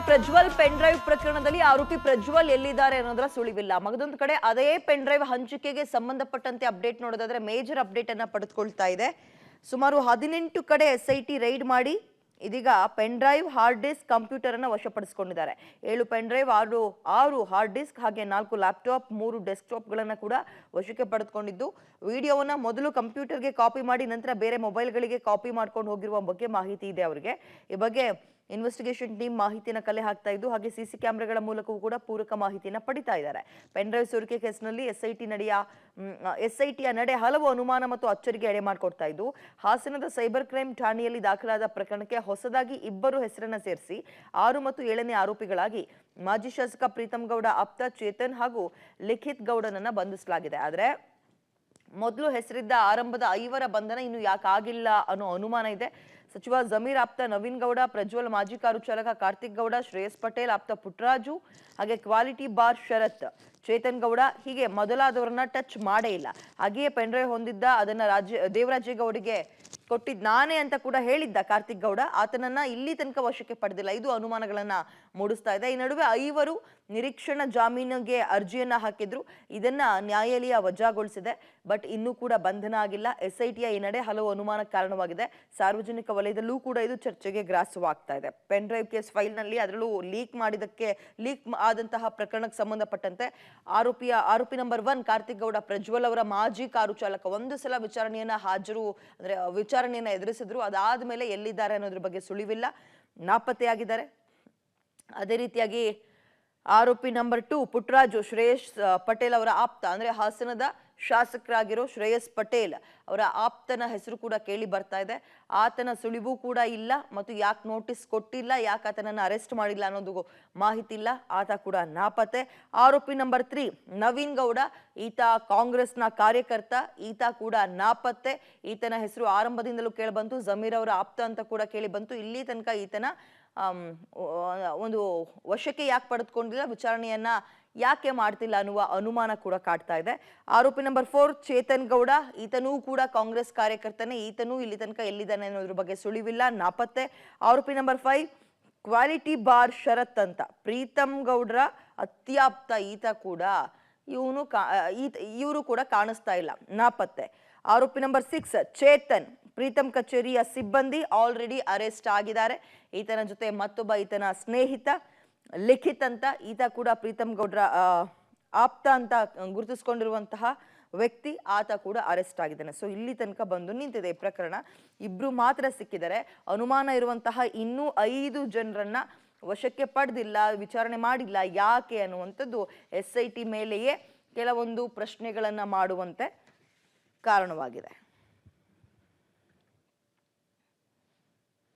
Prajwal pen drive ಪ್ರಕರಣದಲ್ಲಿ ಆರೋಪಿ ಪ್ರಜ್ವಲ್ ಎಲ್ಲಿದ್ದಾರೆ ಅನ್ನೋದರ ಸುಳಿವಿಲ್ಲ. ಮಗದೊಂದು ಕಡೆ ಅದೇ ಪೆನ್ ಡ್ರೈವ್ ಹಂಚಿಕೆಗೆ ಸಂಬಂಧಪಟ್ಟಂತೆ ಅಪ್ಡೇಟ್ ನೋಡೋದಾದ್ರೆ ಮೇಜರ್ ಅಪ್ಡೇಟ್ ಅನ್ನ ಪಡೆದುಕೊಳ್ತಾ ಇದೆ. ಸುಮಾರು 18 ಕಡೆ ಎಸ್ಐಟಿ ರೈಡ್ ಮಾಡಿ ಇದೀಗ pen drive, hard disk, computer ಅನ್ನು ವಶಪಡಿಸಿಕೊಂಡಿದ್ದಾರೆ. 7 ಪೆನ್ ಡ್ರೈವ್, 6 ಹಾರ್ಡ್ ಡಿಸ್ಕ್ ಹಾಗೆ 4 ಲ್ಯಾಪ್ಟಾಪ್, 3 ಡೆಸ್ಕ್ಟಾಪ್ ಗಳನ್ನ ಕೂಡ ವಶಕ್ಕೆ ಪಡೆದುಕೊಂಡಿದ್ದು, ವಿಡಿಯೋವನ್ನ ಮೊದಲು ಕಂಪ್ಯೂಟರ್ಗೆ ಕಾಪಿ ಮಾಡಿ ನಂತರ ಬೇರೆ ಮೊಬೈಲ್ಗಳಿಗೆ ಕಾಪಿ ಮಾಡ್ಕೊಂಡು ಹೋಗಿರುವ ಬಗ್ಗೆ ಮಾಹಿತಿ ಇದೆ ಅವರಿಗೆ. ಈ ಬಗ್ಗೆ ಇನ್ವೆಸ್ಟಿಗೇಷನ್ ಟೀಮ್ ಮಾಹಿತಿಯನ್ನು ಕಲೆ ಹಾಕ್ತಾ ಇದ್ದು, ಹಾಗೆ ಸಿಸಿ ಕ್ಯಾಮೆರಾಗಳ ಮೂಲಕವೂ ಕೂಡ ಪೂರಕ ಮಾಹಿತಿಯನ್ನು ಪಡಿತಾ ಇದ್ದಾರೆ. ಪೆನ್ ಡ್ರೈವ್ ಸೋರಿಕೆ ಕೇಸ್ನಲ್ಲಿ ಎಸ್ಐಟಿಯ ನಡೆ ಹಲವು ಅನುಮಾನ ಮತ್ತು ಅಚ್ಚರಿಗೆ ಎಡೆ ಮಾಡಿಕೊಡ್ತಾ ಇದ್ದು, ಹಾಸನದ ಸೈಬರ್ ಕ್ರೈಮ್ ಠಾಣೆಯಲ್ಲಿ ದಾಖಲಾದ ಪ್ರಕರಣಕ್ಕೆ ಹೊಸದಾಗಿ 2 ಹೆಸರನ್ನ ಸೇರಿಸಿ 6 ಮತ್ತು 7ನೇ ಆರೋಪಿಗಳಾಗಿ ಮಾಜಿ ಶಾಸಕ ಪ್ರೀತಮ್ ಗೌಡ ಆಪ್ತ ಚೇತನ್ ಹಾಗೂ ಲಿಖಿತ್ ಗೌಡನನ್ನ ಬಂಧಿಸಲಾಗಿದೆ. ಆದ್ರೆ ಮೊದಲು ಹೆಸರಿದ್ದ ಆರಂಭದ 5ರ ಬಂಧನ ಇನ್ನು ಯಾಕಾಗಿಲ್ಲ ಅನ್ನೋ ಅನುಮಾನ ಇದೆ. ಸಚಿವ ಜಮೀರ್ ಆಪ್ತ ನವೀನ್ ಗೌಡ, ಪ್ರಜ್ವಲ್ ಮಾಜಿ ಕಾರು ಚಾಲಕ ಕಾರ್ತಿಕ್ ಗೌಡ, ಶ್ರೇಯಸ್ ಪಟೇಲ್ ಆಪ್ತ ಪುಟ್ಟರಾಜು, ಹಾಗೆ ಕ್ವಾಲಿಟಿ ಬಾರ್ ಶರತ್, ಚೇತನ್ ಗೌಡ ಹೀಗೆ ಮೊದಲಾದವರನ್ನ ಟಚ್ ಮಾಡೇ ಇಲ್ಲ. ಹಾಗೆಯೇ ಪೆನ್ ಡ್ರೈವ್ ಹೊಂದಿದ್ದ ಅದನ್ನ ದೇವರಾಜೇಗೌಡಗೆ ಕೊಟ್ಟಿದ್ ನಾನೇ ಅಂತ ಕೂಡ ಹೇಳಿದ್ದ ಕಾರ್ತಿಕ್ ಗೌಡ. ಆತನನ್ನ ಇಲ್ಲಿ ತನಕ ವಶಕ್ಕೆ ಪಡೆದಿಲ್ಲ. ಇದು ಅನುಮಾನಗಳನ್ನ ಮೂಡಿಸ್ತಾ ಇದೆ. ಈ ನಡುವೆ 5 ನಿರೀಕ್ಷಣಾ ಜಾಮೀನಿಗೆ ಅರ್ಜಿಯನ್ನ ಹಾಕಿದ್ರು. ಇದನ್ನ ನ್ಯಾಯಾಲಯ ವಜಾಗೊಳಿಸಿದೆ. ಬಟ್ ಇನ್ನೂ ಕೂಡ ಬಂಧನ ಆಗಿಲ್ಲ. ಎಸ್ಐಟಿಯ ಈ ನಡೆ ಹಲವು ಅನುಮಾನಕ್ಕೆ ಕಾರಣವಾಗಿದೆ. ಸಾರ್ವಜನಿಕ ವಲಯದಲ್ಲೂ ಕೂಡ ಇದು ಚರ್ಚೆಗೆ ಗ್ರಾಸವಾಗ್ತಾ ಇದೆ. ಪೆನ್ ಡ್ರೈವ್ ಕೇಸ್ ಫೈಲ್ ನಲ್ಲಿ ಅದರಲ್ಲೂ ಲೀಕ್ ಆದಂತಹ ಪ್ರಕರಣಕ್ಕೆ ಸಂಬಂಧಪಟ್ಟಂತೆ ಆರೋಪಿ ನಂಬರ್ 1 ಕಾರ್ತಿಕ್ ಗೌಡ ಪ್ರಜ್ವಲ್ ಅವರ ಮಾಜಿ ಕಾರು ಚಾಲಕ ಒಂದು ಸಲ ವಿಚಾರಣೆಯನ್ನ ಎದುರಿಸಿದ್ರು. ಅದಾದ್ಮೇಲೆ ಎಲ್ಲಿದ್ದಾರೆ ಅನ್ನೋದ್ರ ಬಗ್ಗೆ ಸುಳಿವಿಲ್ಲ, ನಾಪತ್ತೆಯಾಗಿದ್ದಾರೆ. ಅದೇ ರೀತಿಯಾಗಿ ಆರೋಪಿ ನಂಬರ್ 2 ಪುಟ್ಟರಾಜು, ಶ್ರೇಯಸ್ ಪಟೇಲ್ ಅವರ ಆಪ್ತ, ಅಂದ್ರೆ ಹಾಸನದ ಶಾಸಕರಾಗಿರೋ ಶ್ರೇಯಸ್ ಪಟೇಲ್ ಅವರ ಆಪ್ತನ ಹೆಸರು ಕೂಡ ಕೇಳಿ ಬರ್ತಾ ಇದೆ. ಆತನ ಸುಳಿವು ಕೂಡ ಇಲ್ಲ ಮತ್ತು ಯಾಕೆ ನೋಟಿಸ್ ಕೊಟ್ಟಿಲ್ಲ, ಯಾಕೆ ಆತನನ್ನ ಅರೆಸ್ಟ್ ಮಾಡಿಲ್ಲ ಅನ್ನೋದು ಮಾಹಿತಿ ಇಲ್ಲ. ಆತ ಕೂಡ ನಾಪತ್ತೆ. ಆರೋಪಿ ನಂಬರ್ 3 ನವೀನ್ ಗೌಡ, ಈತ ಕಾಂಗ್ರೆಸ್ನ ಕಾರ್ಯಕರ್ತ, ಈತ ಕೂಡ ನಾಪತ್ತೆ. ಈತನ ಹೆಸರು ಆರಂಭದಿಂದಲೂ ಕೇಳಿ ಬಂತು. ಜಮೀರ್ ಅವರ ಆಪ್ತ ಅಂತ ಕೂಡ ಕೇಳಿ ಬಂತು. ಇಲ್ಲಿ ತನಕ ಈತನ ಒಂದು ವಶಕ್ಕೆ ಯಾಕೆ ಪಡೆದುಕೊಂಡಿಲ್ಲ, ವಿಚಾರಣೆಯನ್ನ ಯಾಕೆ ಮಾಡ್ತಿಲ್ಲ ಅನ್ನುವ ಅನುಮಾನ ಕೂಡ ಕಾಡ್ತಾ ಇದೆ. ಆರೋಪಿ ನಂಬರ್ 4 ಚೇತನ್ ಗೌಡ, ಈತನೂ ಕೂಡ ಕಾಂಗ್ರೆಸ್ ಕಾರ್ಯಕರ್ತನೇ. ಈತನೂ ಇಲ್ಲಿ ತನಕ ಎಲ್ಲಿದ್ದಾನೆ ಅನ್ನೋದ್ರ ಬಗ್ಗೆ ಸುಳಿವಿಲ್ಲ, ನಾಪತ್ತೆ. ಆರೋಪಿ ನಂಬರ್ 5 ಕ್ವಾಲಿಟಿ ಬಾರ್ ಶರತ್ ಅಂತ, ಪ್ರೀತಮ್ ಗೌಡ್ರ ಅತ್ಯಾಪ್ತ, ಇವರು ಕೂಡ ಕಾಣಿಸ್ತಾ ಇಲ್ಲ, ನಾಪತ್ತೆ. ಆರೋಪಿ ನಂಬರ್ 6 ಚೇತನ್, ಪ್ರೀತಮ್ ಕಚೇರಿಯ ಸಿಬ್ಬಂದಿ, ಆಲ್ರೆಡಿ ಅರೆಸ್ಟ್ ಆಗಿದ್ದಾರೆ. ಈತನ ಜೊತೆ ಮತ್ತೊಬ್ಬ ಈತನ ಸ್ನೇಹಿತ ಲಿಖಿತ್ ಅಂತ, ಈತ ಕೂಡ ಪ್ರೀತಮ್ ಗೌಡ್ರ ಆಪ್ತ ಅಂತ ಗುರುತಿಸಿಕೊಂಡಿರುವಂತಹ ವ್ಯಕ್ತಿ, ಆತ ಕೂಡ ಅರೆಸ್ಟ್ ಆಗಿದ್ದಾನೆ. ಸೊ ಇಲ್ಲಿ ತನಕ ಬಂದು ನಿಂತಿದೆ ಈ ಪ್ರಕರಣ. 2 ಮಾತ್ರ ಸಿಕ್ಕಿದ್ದಾರೆ. ಅನುಮಾನ ಇರುವಂತಹ ಇನ್ನೂ 5 ಜನರನ್ನ ವಶಕ್ಕೆ ಪಡೆದಿಲ್ಲ, ವಿಚಾರಣೆ ಮಾಡಿಲ್ಲ. ಯಾಕೆ ಅನ್ನುವಂಥದ್ದು SIT ಮೇಲೆಯೇ ಕೆಲವೊಂದು ಪ್ರಶ್ನೆಗಳನ್ನ ಮಾಡುವಂತೆ ಕಾರಣವಾಗಿದೆ.